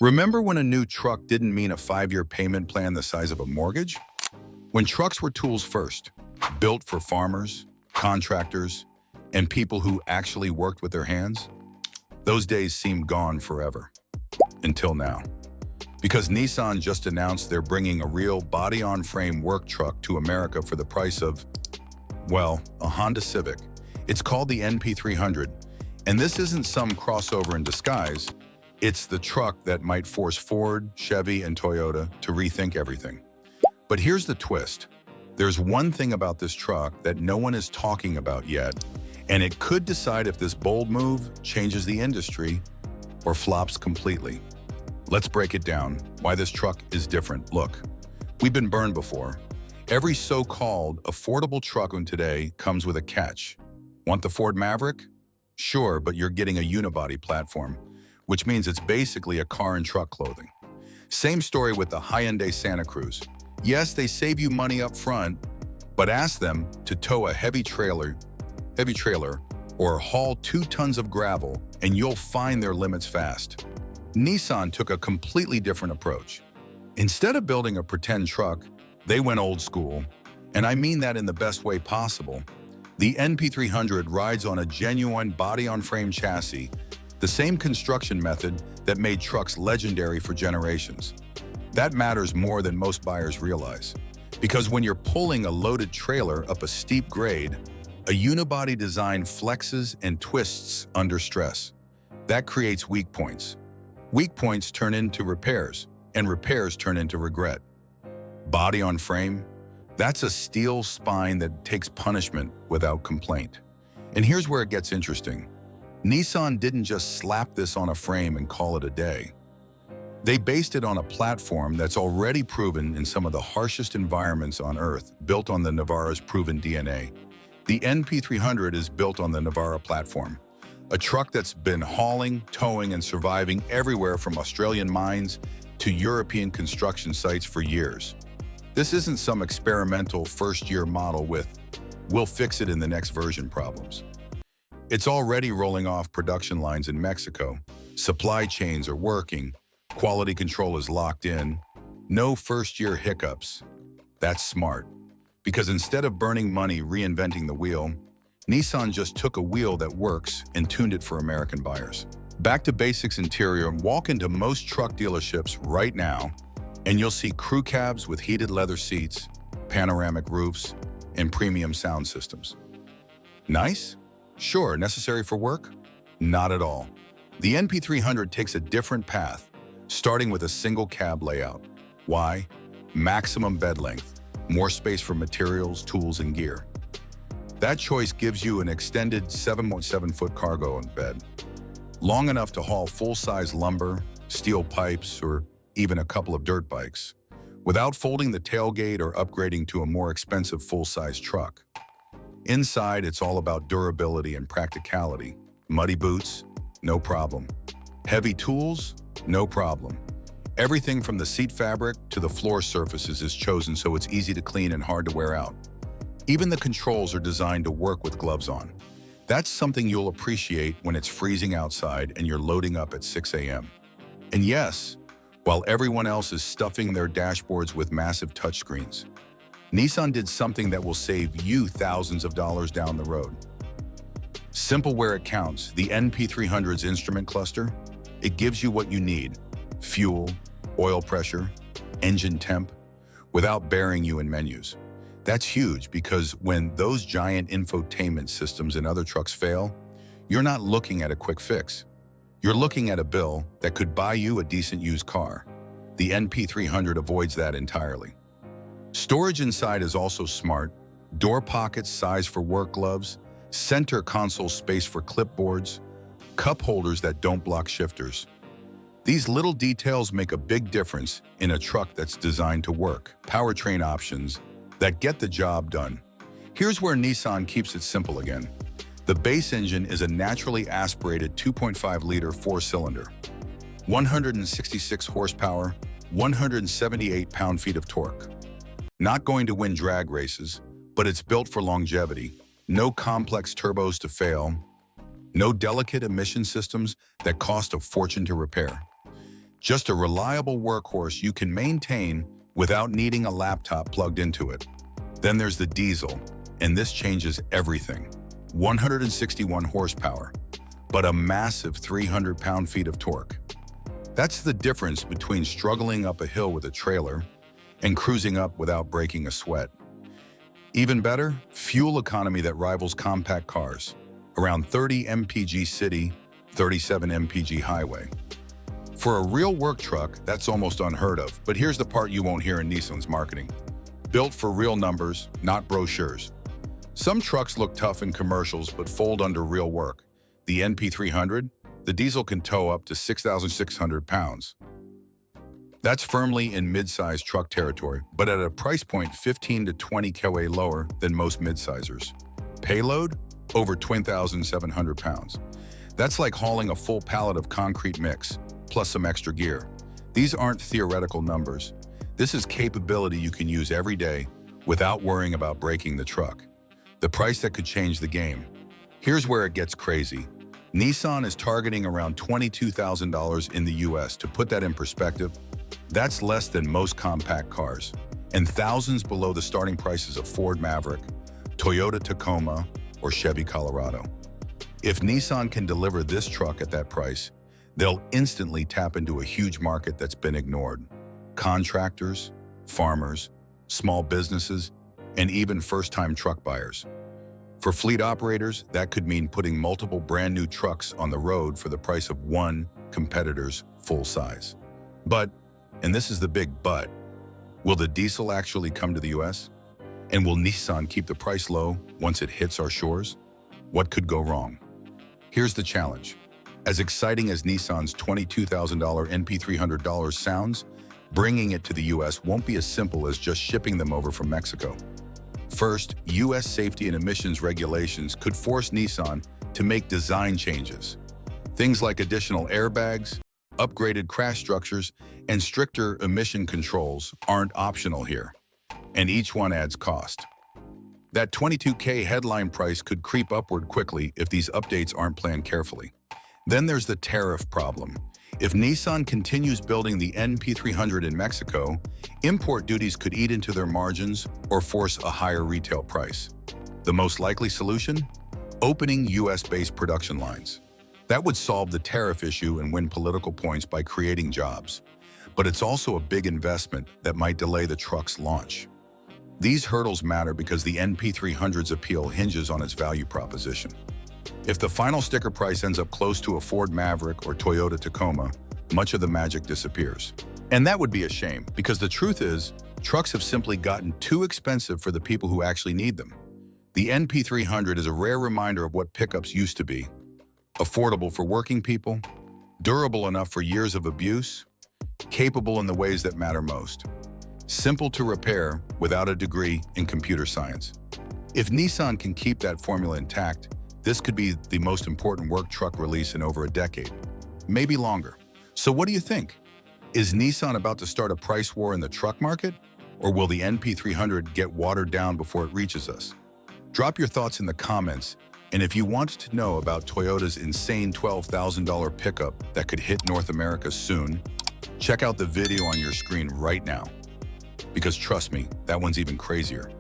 Remember when a new truck didn't mean a 5-year payment plan the size of a mortgage? When trucks were tools first, built for farmers, contractors, and people who actually worked with their hands? Those days seem gone forever. Until now. Because Nissan just announced they're bringing a real body-on-frame work truck to America for the price of, well, a Honda Civic. It's called the NP300, and this isn't some crossover in disguise. It's the truck that might force Ford, Chevy, and Toyota to rethink everything. But here's the twist. There's one thing about this truck that no one is talking about yet, and it could decide if this bold move changes the industry or flops completely. Let's break it down, why this truck is different. Look, we've been burned before. Every so-called affordable truck today comes with a catch. Want the Ford Maverick? Sure, but you're getting a unibody platform, which means it's basically a car and truck clothing. Same story with the Hyundai Santa Cruz. Yes, they save you money up front, but ask them to tow a heavy trailer, or haul 2 tons of gravel, and you'll find their limits fast. Nissan took a completely different approach. Instead of building a pretend truck, they went old school, and I mean that in the best way possible. The NP300 rides on a genuine body-on-frame chassis, the same construction method that made trucks legendary for generations. That matters more than most buyers realize. Because when you're pulling a loaded trailer up a steep grade, a unibody design flexes and twists under stress. That creates weak points. Weak points turn into repairs, and repairs turn into regret. Body on frame, that's a steel spine that takes punishment without complaint. And here's where it gets interesting. Nissan didn't just slap this on a frame and call it a day. They based it on a platform that's already proven in some of the harshest environments on Earth, built on the Navara's proven DNA. The NP300 is built on the Navara platform, a truck that's been hauling, towing, and surviving everywhere from Australian mines to European construction sites for years. This isn't some experimental first-year model with, "we'll fix it in the next version" problems. It's already rolling off production lines in Mexico. Supply chains are working. Quality control is locked in. No first-year hiccups. That's smart. Because instead of burning money reinventing the wheel, Nissan just took a wheel that works and tuned it for American buyers. Back to basics interior, walk into most truck dealerships right now, and you'll see crew cabs with heated leather seats, panoramic roofs, and premium sound systems. Nice? Sure. Necessary for work? Not at all. The NP300 takes a different path, starting with a single cab layout. Why? Maximum bed length, more space for materials, tools, and gear. That choice gives you an extended 7.7-foot cargo bed, long enough to haul full-size lumber, steel pipes, or even a couple of dirt bikes, without folding the tailgate or upgrading to a more expensive full-size truck. Inside, it's all about durability and practicality. Muddy boots? No problem. Heavy tools? No problem. Everything from the seat fabric to the floor surfaces is chosen so it's easy to clean and hard to wear out. Even the controls are designed to work with gloves on. That's something you'll appreciate when it's freezing outside and you're loading up at 6 a.m. And yes, while everyone else is stuffing their dashboards with massive touchscreens, Nissan did something that will save you thousands of dollars down the road. Simple where it counts, the NP300's instrument cluster, it gives you what you need: fuel, oil pressure, engine temp, without burying you in menus. That's huge because when those giant infotainment systems in other trucks fail, you're not looking at a quick fix. You're looking at a bill that could buy you a decent used car. The NP300 avoids that entirely. Storage inside is also smart. Door pockets size for work gloves, center console space for clipboards, cup holders that don't block shifters. These little details make a big difference in a truck that's designed to work. Powertrain options that get the job done. Here's where Nissan keeps it simple again. The base engine is a naturally aspirated 2.5-liter 4-cylinder, 166 horsepower, 178 pound-feet of torque. Not going to win drag races, but it's built for longevity. No complex turbos to fail. No delicate emission systems that cost a fortune to repair. Just a reliable workhorse you can maintain without needing a laptop plugged into it. Then there's the diesel, and this changes everything. 161 horsepower, but a massive 300 pound-feet of torque. That's the difference between struggling up a hill with a trailer and cruising up without breaking a sweat. Even better, fuel economy that rivals compact cars, around 30 mpg city, 37 mpg highway. For a real work truck, that's almost unheard of, but here's the part you won't hear in Nissan's marketing. Built for real numbers, not brochures. Some trucks look tough in commercials but fold under real work. The NP300, the diesel can tow up to 6,600 pounds. That's firmly in mid-size truck territory, but at a price point 15 to 20 kWh lower than most mid-sizers. Payload? Over 20,700 pounds. That's like hauling a full pallet of concrete mix, plus some extra gear. These aren't theoretical numbers. This is capability you can use every day without worrying about breaking the truck. The price that could change the game. Here's where it gets crazy. Nissan is targeting around $22,000 in the US. To put that in perspective, that's less than most compact cars, and thousands below the starting prices of Ford Maverick, Toyota Tacoma, or Chevy Colorado. If Nissan can deliver this truck at that price, they'll instantly tap into a huge market that's been ignored. Contractors, farmers, small businesses, and even first-time truck buyers. For fleet operators, that could mean putting multiple brand new trucks on the road for the price of one competitor's full size. But, and this is the big but, will the diesel actually come to the US? And will Nissan keep the price low once it hits our shores? What could go wrong? Here's the challenge. As exciting as Nissan's $22,000 NP300 sounds, bringing it to the US won't be as simple as just shipping them over from Mexico. First, US safety and emissions regulations could force Nissan to make design changes. Things like additional airbags, upgraded crash structures, and stricter emission controls aren't optional here, and each one adds cost. That $22K headline price could creep upward quickly if these updates aren't planned carefully. Then there's the tariff problem. If Nissan continues building the NP300 in Mexico, import duties could eat into their margins or force a higher retail price. The most likely solution? Opening US-based production lines. That would solve the tariff issue and win political points by creating jobs. But it's also a big investment that might delay the truck's launch. These hurdles matter because the NP300's appeal hinges on its value proposition. If the final sticker price ends up close to a Ford Maverick or Toyota Tacoma, much of the magic disappears. And that would be a shame, because the truth is, trucks have simply gotten too expensive for the people who actually need them. The NP300 is a rare reminder of what pickups used to be. Affordable for working people, durable enough for years of abuse, capable in the ways that matter most. Simple to repair without a degree in computer science. If Nissan can keep that formula intact, this could be the most important work truck release in over a decade, maybe longer. So what do you think? Is Nissan about to start a price war in the truck market? Or will the NP300 get watered down before it reaches us? Drop your thoughts in the comments, and if you want to know about Toyota's insane $12,000 pickup that could hit North America soon, check out the video on your screen right now. Because trust me, that one's even crazier.